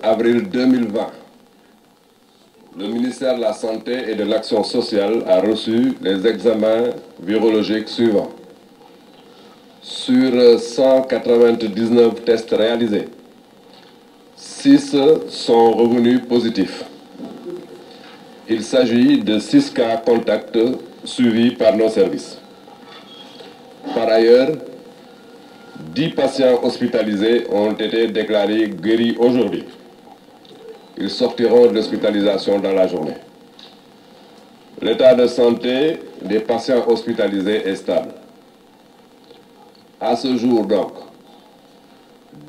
Avril 2020, le ministère de la Santé et de l'Action sociale a reçu les examens virologiques suivants. Sur 199 tests réalisés, 6 sont revenus positifs. Il s'agit de 6 cas contacts suivis par nos services. Par ailleurs, 10 patients hospitalisés ont été déclarés guéris aujourd'hui. Ils sortiront de l'hospitalisation dans la journée. L'état de santé des patients hospitalisés est stable. À ce jour donc,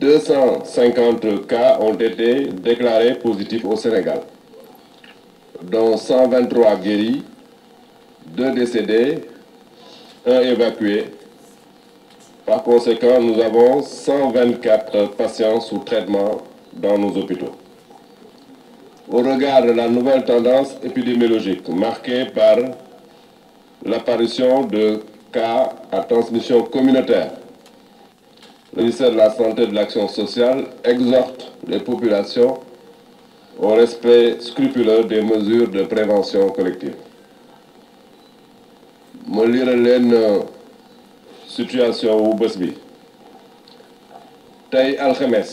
250 cas ont été déclarés positifs au Sénégal, dont 123 guéris, 2 décédés, 1 évacué. Par conséquent, nous avons 124 patients sous traitement dans nos hôpitaux. Au regard de la nouvelle tendance épidémiologique marquée par l'apparition de cas à transmission communautaire, le ministère de la Santé et de l'Action sociale exhorte les populations au respect scrupuleux des mesures de prévention collective. ma liral leen situation wu bés bi tey alxames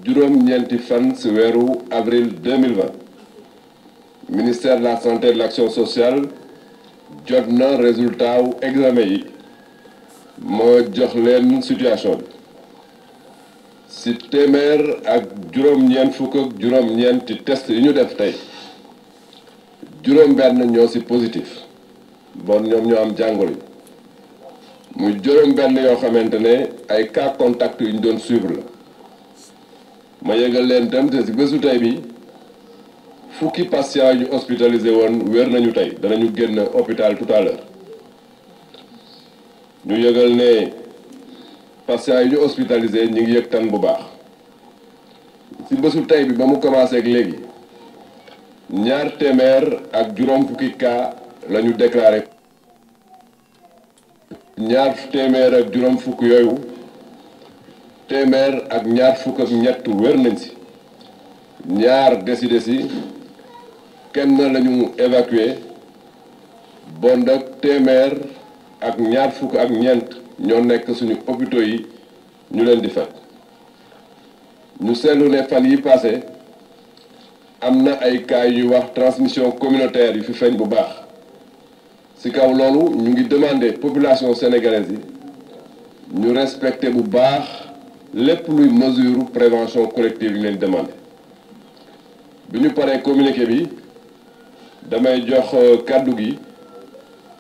juróom-ñeenti fan ci weeru avril 2020 ministère de la Santé et de l'Action sociale jot na résultat wu examen yi ma jox leen situation bi ci téeméer ak juróom-ñeent fukk ak juróom-ñeenti test yi ñu def tey juróom-benn ñoo ci positif bon ñoom ñoo am jàngoro yi muy juróom-benn yoo xamante ne ay cas contact yu ñu doon suivre la ma yëgal leen tam te ci bésu tey bi fukki patients yu hospitalisé woon wér nañu tey danañu génn hôpital tout à l'heure ñu yëgal ne patients yi ñu hospitalisé ñu ngi yëg tan bu baax ci bésu tey bi ba mu commencé ak léegi ñaar téeméer ak juróom fukki cas la ñu déclaré ñaar téeméer ak juróom fukk yooyu téeméer ak ñaar fukk ak ñett wér nañ ci ñaar décédé ci kenn la ñu évacué bon nag téeméer ak ñaar fukk ak ñeent ñoo nekk suñu hôpitaux yi ñu leen di faj ñu seetlu ne fan yi passé am na ay cas yu wax transmission communautaire yu fi feeñ bu baax ci kaw loolu ñu ngi demander population sénégalaise yi ñu respecter bu baax lépp luy mesure prévention collective yi leen demander bi ñu paree communiqué bi damay jox kàddu gi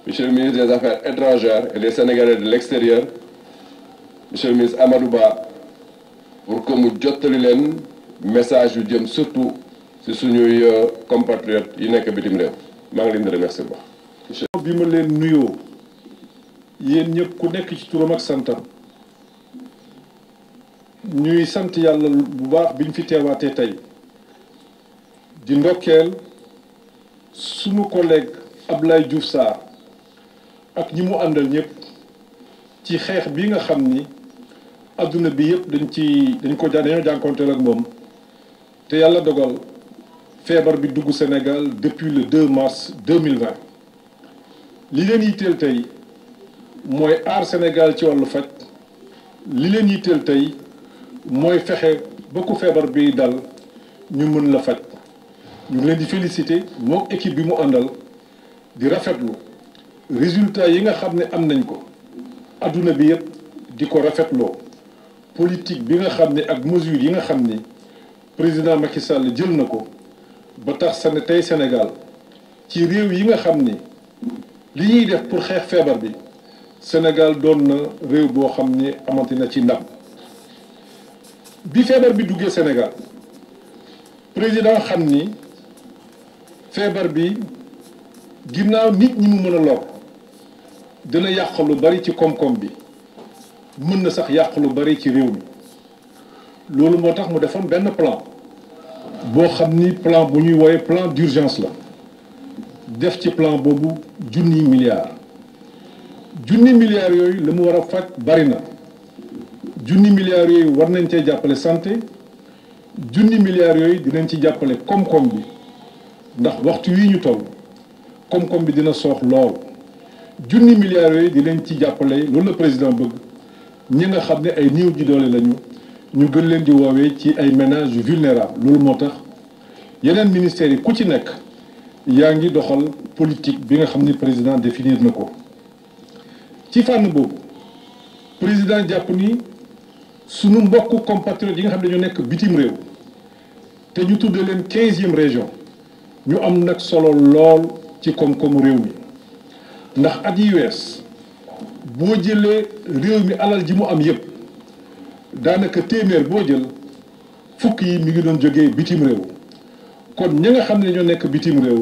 monsieur le ministre des Affaires étrangères et des Sénégalais de l'extérieur monsieur le ministre Amadou Ba pour que mu jottali leen message yu jëm surtout ci suñuy compatriotes yi nekk bitim réew maa ngi leen di remercier bu baax. bi ma leen nuyoo yéen ñëpp ku nekk ci turam ak santam ñuy sant yàlla bu baax biñ fi teewaatee tey di ndokkeel sunu collègue Abdoulaye Diouf Sarr ak ñi mu àndal ñëpp ci xeex bi nga xam ni adduna bi yëpp dañoo jànkonteel ak moom te yàlla dogal feebar bi dugg Sénégal depuis le 2 mars 2020 li leen yitteel tey mooy aar Sénégal ci wàllu faj li leen yitteel tey mooy fexe ba ku feebar bi dal ñu mën la faj ñu ngi leen di féliciter moom équipe bi mu àndal di rafetlu résultat yi nga xam ne am nañ ko adduna bi yëpp di ko rafetloo politique bi nga xam ne ak mesure yi nga xam ni président Macky Sall jël na ko ba tax sa ne tey Sénégal ci réew yi nga xam ni li ñuy def pour xeex feebar bi Sénégal doon na réew boo xam ni amati na ci ndam bi feebar bi duggee Sénégal président xam ni feebar bi ginnaaw nit ñi mu mën a lor dina yàq lu bari ci koom-koom bi mën na sax yàq lu bari ci réew mi loolu moo tax mu defoon benn plan boo xam ni plan bu ñuy woowe plan d'urgence la def ci plan boobu junniy milliards junni milliards yooyu la mu war a faj bari na junni milliards yooyu war nañ cee jàppale santé junni milliards yooyu dinañ ci jàppale koom-koom bi ndax waxtu wii ñu toll koom-koom bi dina soox lool junni milliards yooyu dinañ ci jàppale loolu la président bëgg ñi nga xam ne ay néew ji doole lañu ñu gën leen di woowee ci ay ménages vulnérables loolu moo tax yeneen ministères yi ku ci nekk yaa ngi doxal politique bi nga xam ni président définir na ko ci fànn boobu président jàpp ni sunu mbokku compatriotes yi nga xam ne dañoo nekk bitim réew te ñu tuddee leen 15e région ñu am nag solo lool ci koom-koomu réew mi ndax at yi wees boo jëlee réew mi alal ji mu am yépp daanaka téeméer boo jël fukk yi mi ngi doon jógee bitim réew kon ñi nga xam ne ñoo nekk bitim réew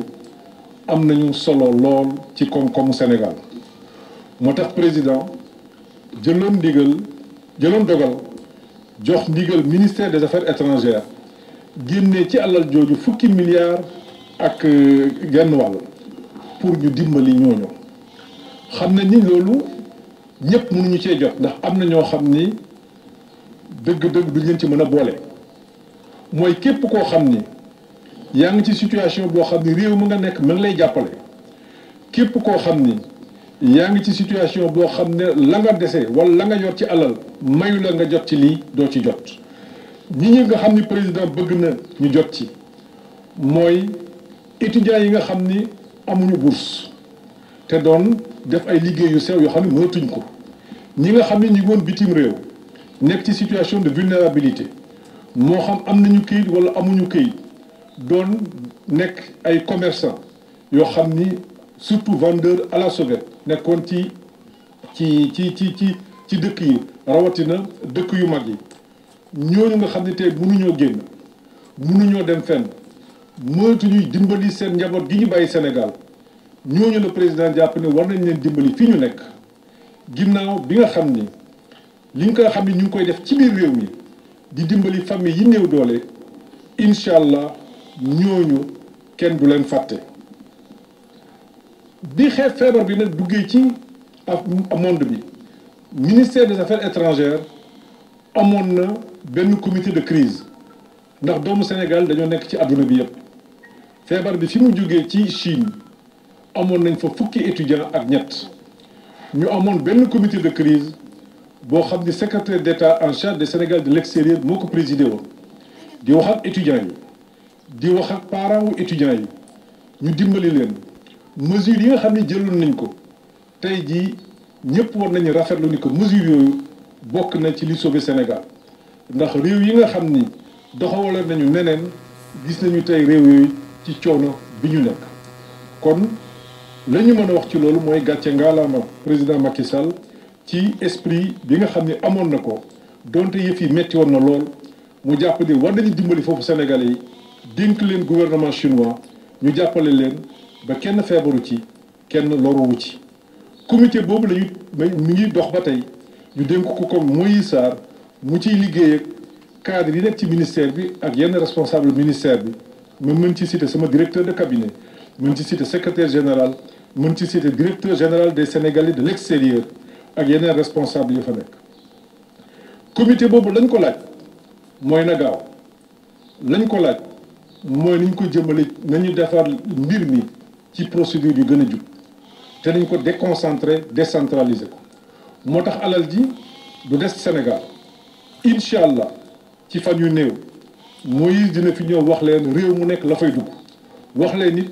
am nañu solo lool ci koom-koomu Sénégal moo tax président jëloon dogal jox ndigal ministère des affaires étrangères génnee ci alal jooju fukki milliards ak genn wàll pour ñu dimbali ñooñu xam na ni loolu ñëpp mënuñu cee jot ndax am na ñoo xam ni dëgg-dëgg duñ leen ci mën a boole mooy képp koo xam ni yaa ngi ci situation boo xam ni réew mi nga nekk ma ngi lay jàppale képp koo xam ni yaa ngi ci situation boo xam ne la nga dese wala la nga yor ci alal mayu la nga jot ci lii doo ci jot ñi nga xam ni président bëgg na ñu jot ci mooy étudiants yi nga xam ni amuñu bourse te doon def ay liggéey yu sew yoo xam ne mënatuñ ko ñi nga xam ne ñi woon bitim réew nekk ci situation de vulnérabilité moo xam am nañu këyit wala amuñu këyit doon nekk ay commerçant yoo xam ni surtout vendeur à la sauvette nekkoon ci dëkk yi rawatina dëkk yu mag yi ñooñu nga xam ne tey mënuñoo génn mënuñoo dem fenn mënatuñuy dimbali seen njaboot gi ñu bàyyi Sénégal ñooñu la président jàpp ne war nañ leen dimbali fi ñu nekk ginnaaw bi nga xam ni li nga xam ni ñu ngi koy def ci biir réew mi di dimbali famille yi néew doole incha allah ñooñu kenn du leen fàtte. bi feebar bi nag duggee ci monde bi ministère des affaires étrangères amoon na benn comité de crise ndax doomu Sénégal dañoo nekk ci àdduna bi yépp feebar bi fi mu jógee ci Chine amoon nañ fa fukki étudiants ak ñett ñu amoon benn comité de crise boo xam ni secrétaire d'État en charge des Sénégal de l'extérieur moo ko présidé woon di wax ak étudiants yi di wax ak parents wu étudiants yi ñu dimbali leen mesures yi nga xam ne jëloon nañ ko tey jii ñëpp war nañu rafetlu ni ko mesures yooyu bokk na ci li sauver Sénégal ndax réew yi nga xam ni doxawaloon nañu neneen gis nañu tey réew yooyu ci coono bi ñu nekk kon la ñu mën a wax ci loolu mooy gàcce ngaalaama président Macky Sall ci esprit bi nga xam ne amoon na ko donte yëf yi metti woon na lool mu jàpp ni war nañu dimbali foofu Sénégalais yi dénk leen gouvernement chinois ñu jàppale leen ba kenn feebaru ci kenn loruwu ci comité boobu lañu mi ngi dox ba tey ñu dénk ko comme Moïse Sarr mu ciy liggéey ak cadre yi nekk ci ministère bi ak yenn responsable ministère bi ma mën ci citer sama directeur de cabinet mën ci citer secrétaire général mën ci citer directeur général des Sénégalais de l'extérieur ak yeneen responsable yi fa nekk comité boobu lañ ko laaj mooy na gaaw lañ ko laaj mooy niñ ko jëmale nañu defar mbir mi ci procédure yu gën a jub te nañ ko déconcentrer décentraliser ko moo tax alal ji du des Sénégal incha allah ci fan yu néew Moïse dina fi ñëw wax leen réew mu nekk la fay dugg wax leen nit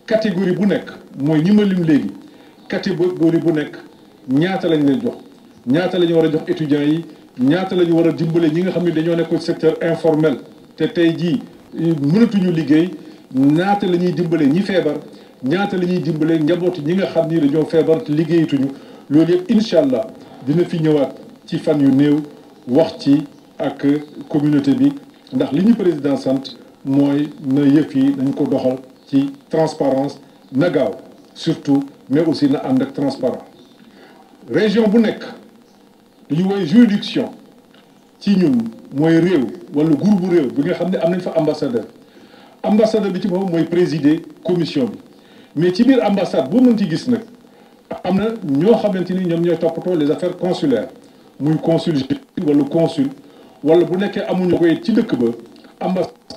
catégorie bu nekk mooy ñi ma lim léegi catégorie bu nekk ñaata lañ leen jox ñaata la ñu war a jox étudiants yi ñaata la ñu war a dimbale ñi nga xam ne dañoo nekk secteur informel te tey jii mënatuñu liggéey ñaata la ñuy dimbale ñi feebar ñaata la ñuy dimbale njabooti ñi nga xam ni dañoo feebar te liggéeyatuñu loolu yëpp incha allah dina fi ñëwaat ci fan yu néew wax ci ak communauté bi ndax li ñu président sant mooy na yëf yi nañ ko doxal ci transparence na gaaw surtout mais aussi na ànd ak transparent région bu nekk li ñu woy juridiction ci ñun mooy réew wala groupe bu réew bi nga xam ne am nañ fa ambassadeur bi ci boppam mooy présider commission bi mais ci biir ambassade boo mën ci gis nag am na ñoo xamante ni ñoom ñooy toppatoo les affaires consulaires muy consul wala consul wala bu nekkee amuñu ko ci dëkk ba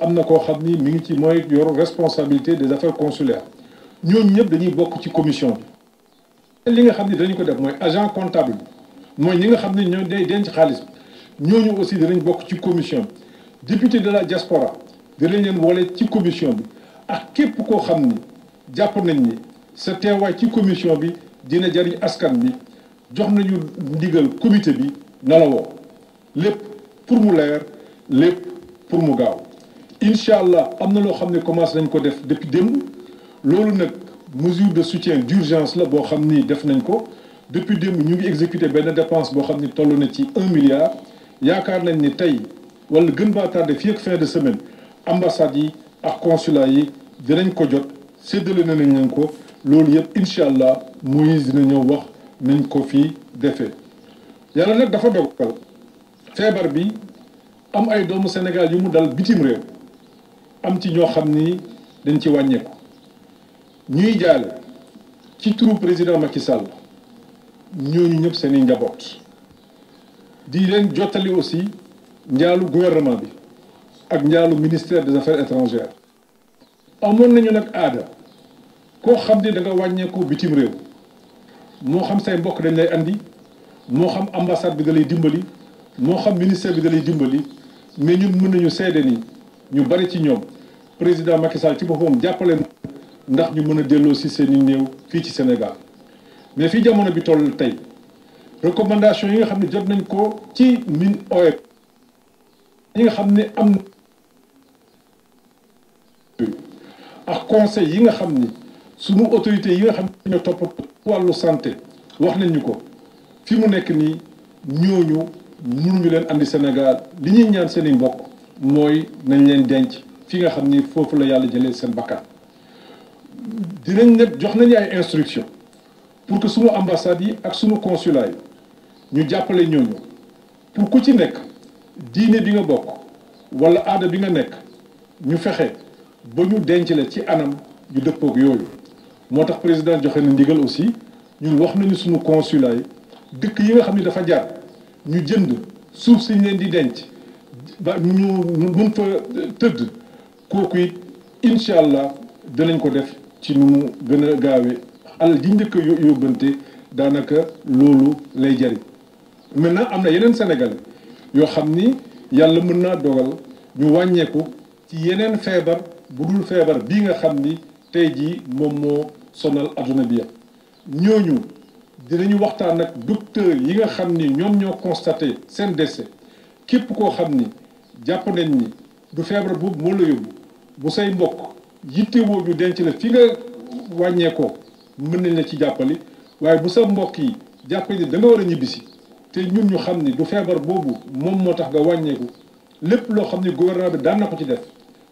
am na koo xam ni mi ngi ci mooy yor responsabilité des affaires consulaires ñooñu ñëpp dañuy bokk ci commission bi. li nga xam ni dañu ko def mooy agent comptable bi mooy ñi nga xam ne ñoo day denc xaalis bi ñooñu aussi danañ bokk ci commission bi. député de la diaspora dinañ leen wole ci commission bi ak képp koo xam ni jàpp nañ ni sa teewaay ci commission bi dina jariñ askan bi jox nañu ndigal comité bi na la woo lépp pour mu leer lépp pour mu gaaw incha allah am na loo xam ne commencé nañ ko def depuis démb loolu nag mesure de soutien d'urgence la boo xam ni def nañ ko depuis démb ñu ngi exécuté benn dépense boo xam ni toll na ci 1 milliard yaakaar nañ ni tey wala gën baa tardé fii ak fin de semaine ambassades yi ak consulat yi dinañ ko jot séddale nañ leen ko loolu yëpp incha allah Moïse dina ñëw wax nañ ko fii defee yàlla nag dafa dogal feebar bi am ay doomu Sénégal yu mu dal bitim réew am ci ñoo xam ni dañ ci wàññeeku ñuy jaale ci turu président Macky Sall ñooñu ñëpp seen i njaboot di leen jottali aussi njaalu gouvernement bi ak njaalu ministère des affaires étrangères amoon nañu nag aada koo xam ne da nga wàññeeku bitim réew moo xam say mbokk dañ lay andi moo xam ambassade bi da lay dimbali moo xam ministère bi da lay dimbali mais ñun mën nañu seede ni ñu bari ci ñoom président Macky Sall ci boppam jàppale ndax ñu mën a delloo si seen i néew fii ci Sénégal mais fii jamono bi toll tey recommandation yi nga xam ne jot nañ ko ci min OEP yi nga xam ne am ak conseil yi nga xam ni sunu autorités yi nga xam ne ñoo topp wàllu santé wax nañ ñu ko fi mu nekk nii ñooñu mënuñu leen andi Sénégal li ñuy ñaan seen i mbokk mooy nañ leen denc fi nga xam ni foofu la yàlla jëlee seen bakkan dinañ ne jox nañu ay instructions pour que sunu ambassades yi ak sunu consulat yi ñu jàppale ñooñu pour ku ci nekk diine bi nga bokk wala aada bi nga nekk ñu fexe ba ñu denc la ci anam yu dëppook yooyu moo tax président joxe na ndigal aussi ñun wax nañu sunu consulat yi dëkk yi nga xam ne dafa jaar ñu jënd suuf si ñu leen di denc ba ñu mun fa tëdd kooku it incha allah dinañ ko def ci nu mu gën a gaawee alal ji njëkk a yóbbante daanaka loolu lay jariñ maintenant am na yeneen Sénégalais yoo xam ni yàlla mën naa dogal ñu wàññeeku ci yeneen feebar bu dul feebar bii nga xam ni tey jii moom moo sonal adduna bi yëpp ñooñu dinañu waxtaan ak docteur yi nga xam ni ñoom ñoo constaté seen décès képp koo xam ni jàpp nañ ni du feebar boobu moo la yóbbu bu say mbokk yittewoo ñu denc la fi nga wàññeekoo mën nañ la ci jàppali waaye bu sa mbokk yi jàpp ni da nga war a ñibbisi te ñun ñu xam ni du feebar boobu moom moo tax nga wàññeeku lépp loo xam ni gouvernement bi daan na ko ci def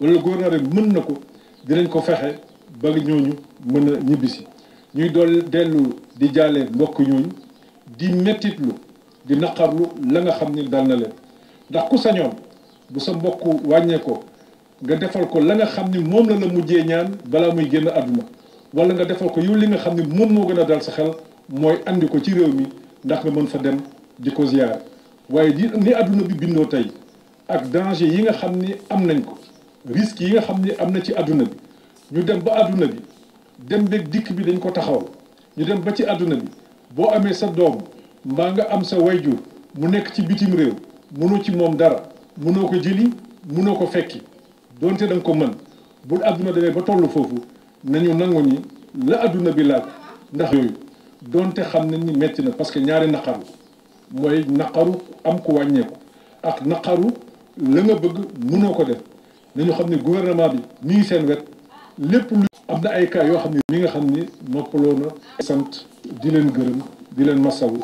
wala gouvernement bi mën na ko dinañ ko fexe ba ñooñu mën a ñibbisi ñuy dool dellu di jaale mbokk ñooñu di mettitlu di naqarlu la nga xam ni dal na leen ndax ku sañoon bu sa mbokk wàññeekoo nga defal ko la nga xam ni moom la mujjee ñaan balaa muy génn àdduna wala nga defal ko yow li nga xam ni moom moo gën a dal sa xel mooy andi ko ci réew mi ndax nga mën fa dem di ko ziyaar waaye ni àdduna bi bindoo tey ak danger yi nga xam ni am nañ ko risques yi nga xam ni am na ci àdduna bi ñu dem ba àdduna bi dem beeg dikk bi dañ ko taxawal ñu dem ba ci àdduna bi boo amee sa doom mbaa nga am sa wayjur mu nekk ci bitim réew mënoo ci moom dara mënoo ko jëli mënoo ko fekki donte da nga ko mën bul àdduna demee ba tollu foofu nañu nangu ni la àdduna bi laaj ndax yooyu donte xam nañ ni metti na parce que ñaari naqaru mooy naqaru am ko wàññeeku ak naqaru la nga bëgg mënoo ko def nañu xam ne gouvernement bi mi ngi seen wet lépp lu am na ay cas yoo xam ne mi nga xam ni noppaloo na sant di leen gërëm di leen masawu